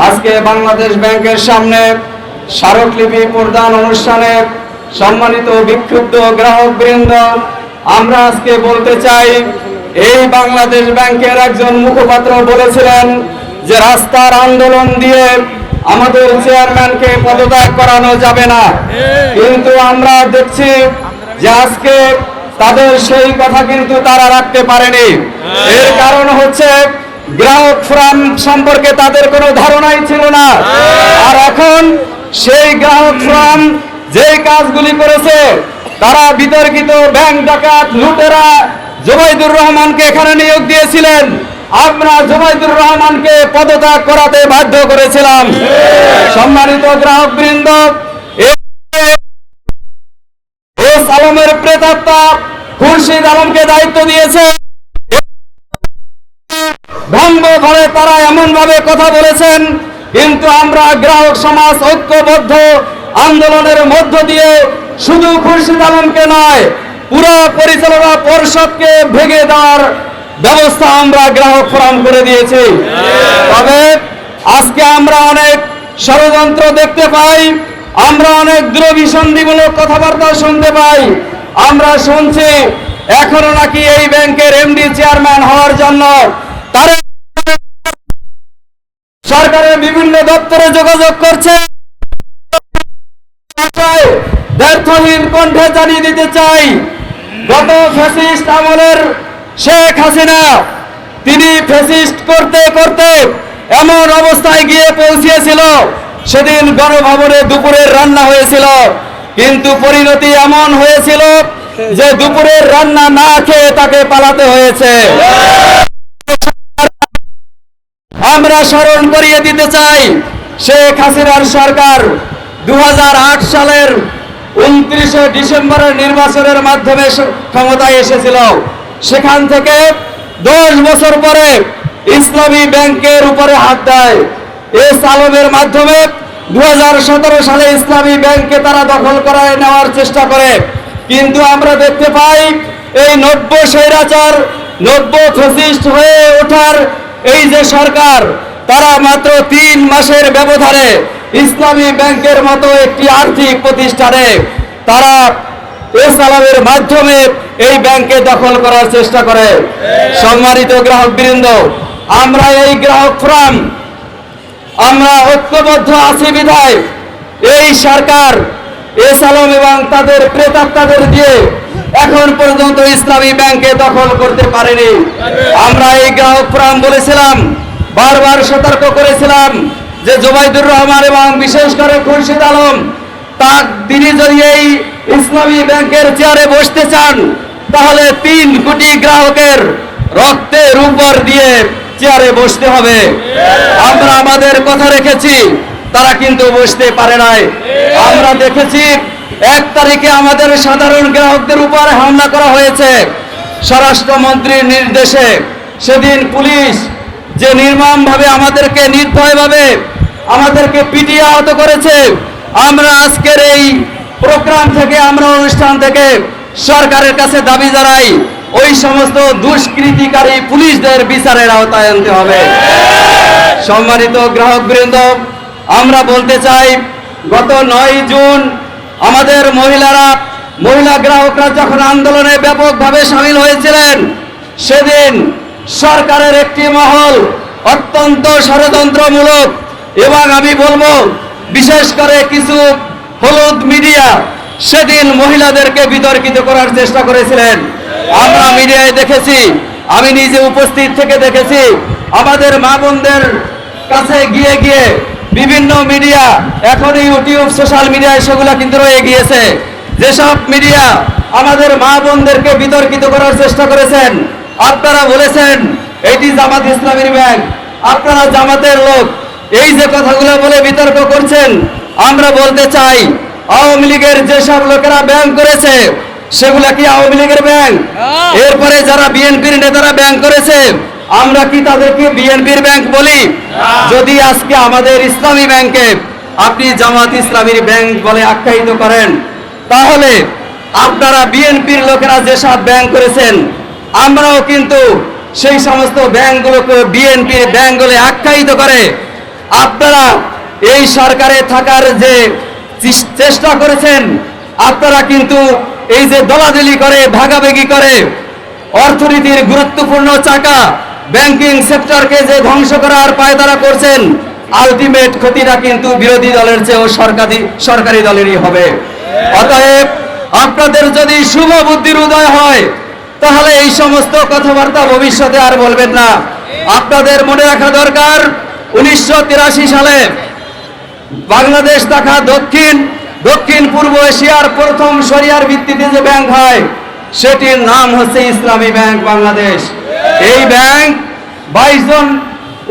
আজকে বাংলাদেশ ব্যাংকের সামনে স্মারকলিপি প্রদান অনুষ্ঠানে সম্মানিত বিক্ষুব্ধ গ্রাহকবৃন্দ, আমরা আজকে বলতে চাই, এই বাংলাদেশ ব্যাংকের একজন মুখপাত্র বলেছিলেন যে রাস্তার আন্দোলন দিয়ে আমাদের চেয়ারম্যানকে পদত্যাগ করানো যাবে না, কিন্তু আমরা দেখছি যে আজকে তাদের সেই কথা কিন্তু তারা রাখতে পারেনি। এর কারণ হচ্ছে গ্রাহক ফোরাম সম্পর্কে তাদের কোনো ধারণাই ছিল না, আর এখন সেই গ্রাহক ফোরাম যে কাজগুলি করেছে, তারা বিতর্কিত ব্যাংক ডাকাত লুটেরা জুবাইদুর রহমানকে এখানে নিয়োগ দিয়েছিলেন। আমরা জুবাইদুর রহমানকে পদত্যাগ করাতে বাধ্য করেছিলাম। সম্মানিত গ্রাহকবৃন্দ, এস আলমের প্রেতাত্মা খুরশিদ আলমকে দায়িত্ব দিয়েছে। ভঙ্গ করে তারা এমন ভাবে কথা বলেছেন, কিন্তু আমরা গ্রাহক সমাজ ঐক্যবদ্ধ আন্দোলনের মধ্য দিয়ে শুধু খুরশিদ আলমকে নয়, পুরো পরিচালনা পর্ষদকে ভেঙে দেওয়ার ব্যবস্থা আমরা গ্রাহক ফোরাম করে দিয়েছি। তবে আজকে আমরা অনেক ষড়যন্ত্র দেখতে পাই, আমরা অনেক দূরভিসন্ধিমূলক কথাবার্তা শুনতে পাই। আমরা শুনছি এখনো নাকি এই ব্যাংকের এমডি চেয়ারম্যান হওয়ার জন্য তারা সরকারের বিভিন্ন দপ্তরে যোগাযোগ করছে। ব্যর্থহীন কণ্ঠে জানিয়ে দিতে চাই, গত ফ্যাসিস্ট আমলের শেখ হাসিনা তিনি ফ্যাসিস্ট করতে করতে এমন অবস্থায় গিয়ে পৌঁছিয়েছিল, সেদিন গণভবনে দুপুরের রান্না হয়েছিল, কিন্তু পরিণতি এমন হয়েছিল যে দুপুরের রান্না না খেয়ে তাকে পালাতে হয়েছে। আমরা স্মরণ করিয়ে দিতে চাই, শেখ হাসিনার সরকার 2008 সালের 29 ডিসেম্বরের নির্বাচনের মাধ্যমে ক্ষমতায় এসেছিল। সেখান থেকে 10 বছর পরে ইসলামী ব্যাংকের উপরে হাত দেয়। এস আলমের মাধ্যমে 2017 সালে ইসলামী ব্যাংককে তারা দখল করায় নেওয়ার চেষ্টা করে, কিন্তু আমরা দেখতে পাই এই 90 স্বৈরাচার 90 ফ্যাসিস্ট হয়ে ওঠার এই যে সরকার, তারা মাত্র 3 মাসের ব্যবধানে ইসলামী ব্যাংকের মতো একটি আর্থিক প্রতিষ্ঠানে তারা এস আলমের মাধ্যমে এই ব্যাংকে দখল করার চেষ্টা করে। সম্মানিত গ্রাহকবৃন্দ, আমরা এই গ্রাহক ফোরাম আমরা ঐক্যবদ্ধ আছি বিধায় এই সরকার এস আলম এবং তাদের প্রেতাত্মাদের দিয়ে এখন পর্যন্ত ইসলামী ব্যাংকে দখল করতে পারেনি। আমরা এই গ্রাহক ফোরাম বলেছিলাম, বারবার সতর্ক করেছিলাম যে জুবাইদুর রহমান এবং বিশেষ করে খুরশিদ আলম তিনি যদি এই ইসলামী ব্যাংকের চেয়ারে বসতে চান, তাহলে 3 কোটি গ্রাহকের রক্তের উপর দিয়ে চেয়ারে বসতে হবে। আমরা আমাদের কথা রেখেছি, তারা কিন্তু বসতে পারে নাই। আমরা দেখেছি 1 তারিখে আমাদের সাধারণ গ্রাহকদের উপর হামলা করা হয়েছে স্বরাষ্ট্রমন্ত্রীর নির্দেশে। সেদিন পুলিশ যে নির্মমভাবে আমাদেরকে নির্দয়ভাবে আমাদেরকে পিটিয়ে আহত করেছে, আমরা আজকের এই প্রোগ্রাম থেকে আমরা অনুষ্ঠান থেকে সরকারের কাছে দাবি জানাই, ওই সমস্ত দুষ্কৃতিকারী পুলিশদের বিচারের আওতায় আনতে হবে। সম্মানিত গ্রাহকবৃন্দ, আমরা বলতে চাই, গত 9 জুন আমাদের মহিলা গ্রাহকরা যখন আন্দোলনে ব্যাপকভাবে সামিল হয়েছিলেন, সেদিন সরকারের একটি মহল অত্যন্ত ষড়যন্ত্রমূলক এবং আমি বলবো বিশেষ করে কিছু হলুদ মিডিয়া সেদিন মহিলাদেরকে বিতর্কিত করার চেষ্টা করেছিলেন। আমরা মিডিয়ায় দেখেছি, আমি নিজে উপস্থিত থেকে দেখেছি, আমাদের মা বোনদের কাছে গিয়ে গিয়ে বিভিন্ন মিডিয়া, এখন ইউটিউব সোশ্যাল মিডিয়ায় সেগুলো কিন্তু রয়ে গিয়েছে, যেসব মিডিয়া আমাদের মা বোনদেরকে বিতর্কিত করার চেষ্টা করেছেন। আপনারা বলেছেন এটি জামাত ইসলামীর ব্যাংক, আপনারা জামাতের লোক, এই যে কথাগুলো বলে বিতর্ক করছেন। আমরা বলতে চাই, আওয়ামী লীগের যেসব লোকেরা ব্যাংক করেছে সেগুলা কি আওয়ামী লীগের ব্যাংক? এরপরে যারা বিএনপির নেতারা ব্যাংক করেছে, আমরা কি তাদেরকে বিএনপির ব্যাংক বলি? যদি আজকে আমাদের ইসলামী ব্যাংকে আপনি জামাত ইসলামীর ব্যাংক বলে আখ্যায়িত করেন, তাহলে আপনারা বিএনপির লোকেরা যেসব ব্যাংক করেছেন, আমরাও কিন্তু সেই সমস্ত ব্যাংকগুলোকে বিএনপির ব্যাংক বলে আখ্যায়িত করে আপনারা এই সরকারে থাকার যে চেষ্টা করেছেন, আপনারা কিন্তু এই যে দলাদলি করে ভাগাভাগি করে অর্থনীতির গুরুত্বপূর্ণ চাকা ব্যাংকিং সেক্টরকে যে ধ্বংস করার পায়তারা করছেন, আলটিমেট ক্ষতিটা কিন্তু বিরোধী দলের চেয়েও সরকারি দলেরই হবে। অতএব আপনাদের যদি শুভ বুদ্ধির উদয় হয়, তাহলে এই সমস্ত কথাবার্তা ভবিষ্যতে আর বলবেন না। আপনাদের মনে রাখা দরকার, 1983 সালে বাংলাদেশ তথা দক্ষিণ পূর্ব এশিয়ার প্রথম শরিয়ার ভিত্তিতে যে ব্যাংক হয়, সেটির নাম হচ্ছে ইসলামী ব্যাংক বাংলাদেশ। এই ব্যাংক 22 জন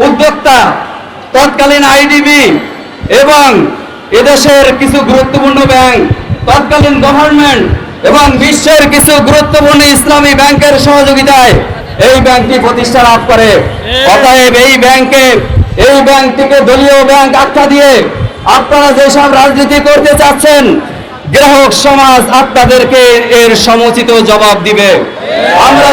উদ্যোক্তা, তৎকালীন আইডিবি এবং এদেশের কিছু গুরুত্বপূর্ণ ব্যাংক, তৎকালীন গভর্নমেন্ট এবং বিশ্বের কিছু গুরুত্বপূর্ণ ইসলামী ব্যাংকের সহযোগিতায় এই ব্যাংকটি প্রতিষ্ঠা লাভ করে। অতএব এই ব্যাংকটিকে দলীয় ব্যাংক আখ্যা দিয়ে আপনারা যেসব রাজনীতি করতে চাচ্ছেন, গ্রাহক সমাজ আপনাদেরকে এর সমুচিত জবাব দিবে। আমরা